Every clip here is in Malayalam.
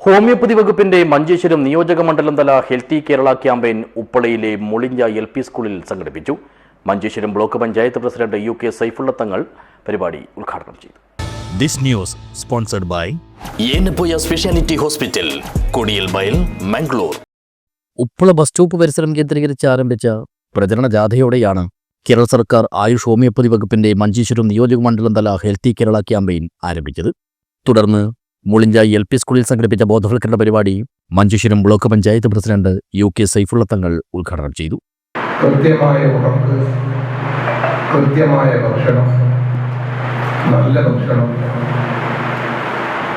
ഹോമിയോപ്പതി വകുപ്പിന്റെ മഞ്ചേശ്വരം നിയോജക മണ്ഡലം തല ഹെൽത്തി കേരള ക്യാമ്പയിൻ ഉപ്പളയിലെ മുളിഞ്ച LP സ്കൂളിൽ സംഘടിപ്പിച്ചു. Manjeshwaram block panchayat president UK Saifulla Thangal പരിപാടി ഉദ്ഘാടനം ചെയ്തു. This news sponsored by Yenepoya speciality hospital, Kodiyal Bail, Mangalore. Uppala bus stop പരിസരം കേന്ദ്രീകരിച്ച് ആരംഭിച്ച പ്രചരണ ജാഥയോടെയാണ് കേരള സർക്കാർ ആയുഷ് ഹോമിയോപ്പതി വകുപ്പിന്റെ മഞ്ചേശ്വരം നിയോജക മണ്ഡലം തല ഹെൽത്തി കേരള ക്യാമ്പയിൻ ആരംഭിച്ചത്. തുടർന്ന് മുളിഞ്ച LP സ്കൂളിൽ സംഘടിപ്പിച്ച ബോധവൽക്കരണ പരിപാടി Manjeshwaram block panchayat president UK Saifulla തങ്ങൾ ഉദ്ഘാടനം ചെയ്തു. കൃത്യമായ ഉറക്ക്, കൃത്യമായ ഭക്ഷണം, നല്ല ഭക്ഷണം,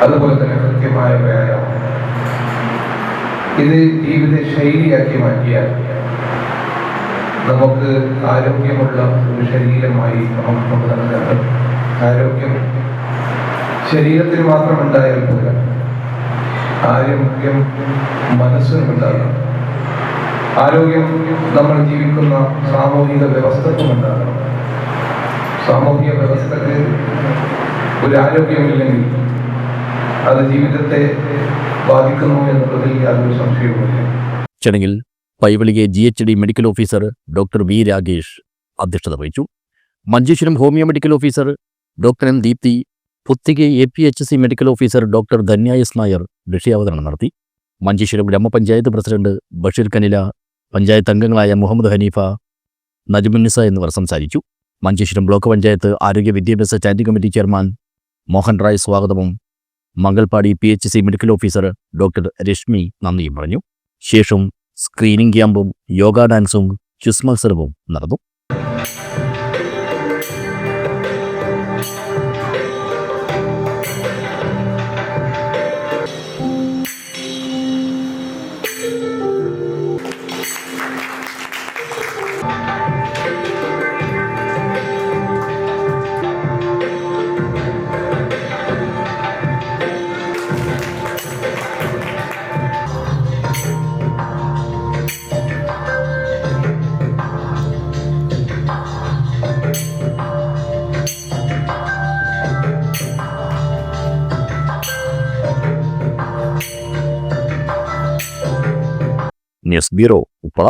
അതുപോലെ തന്നെ കൃത്യമായ വ്യായാമം, ഇത് ജീവിത ശൈലിയാക്കി മാറ്റിയാൽ നമുക്ക് ആരോഗ്യമുള്ള ഒരു ശരീരമായി നമുക്ക് കൊണ്ടുനടക്കാൻ. ആരോഗ്യം ശരീരത്തിന് മാത്രമുണ്ടായാൽ പോരാ, ആരോഗ്യം മനസ്സിനുണ്ടാകണം. ആരോഗ്യം നമ്മൾ ജീവിക്കുന്ന സാമൂഹിക വ്യവസ്ഥക്കുമുണ്ടാകണം. സാമൂഹിക വ്യവസ്ഥക്ക് ഒരു ആരോഗ്യമില്ലെങ്കിൽ അത് ജീവിതത്തെ ബാധിക്കുന്നു എന്നുള്ളതിൽ യാതൊരു സംശയവുമില്ല. ചടങ്ങിൽ Paivalike GHD medical officer doctor V Ragesh അധ്യക്ഷത വഹിച്ചു. Manjeshwaram homeo medical officer doctor M Deepthi, Puthige APHC medical officer doctor Dhanya S Nair വിഷയാവതരണം നടത്തി. മഞ്ചേശ്വരം ഗ്രാമപഞ്ചായത്ത് പ്രസിഡന്റ് ബഷീർ കനില, പഞ്ചായത്ത് അംഗങ്ങളായ മുഹമ്മദ് ഹനീഫ, നജ്മുന്നിസ എന്നിവർ സംസാരിച്ചു. മഞ്ചേശ്വരം ബ്ലോക്ക് പഞ്ചായത്ത് ആരോഗ്യ വിദ്യാഭ്യാസ standing committee chairman Mohan Rai സ്വാഗതവും Mangalpady PHC medical officer doctor Rashmi നന്ദിയും പറഞ്ഞു. ശേഷം സ്ക്രീനിംഗ് ക്യാമ്പും യോഗ ഡാൻസും ക്വിസ് മത്സരവും നടന്നു. News bureau, Uppala.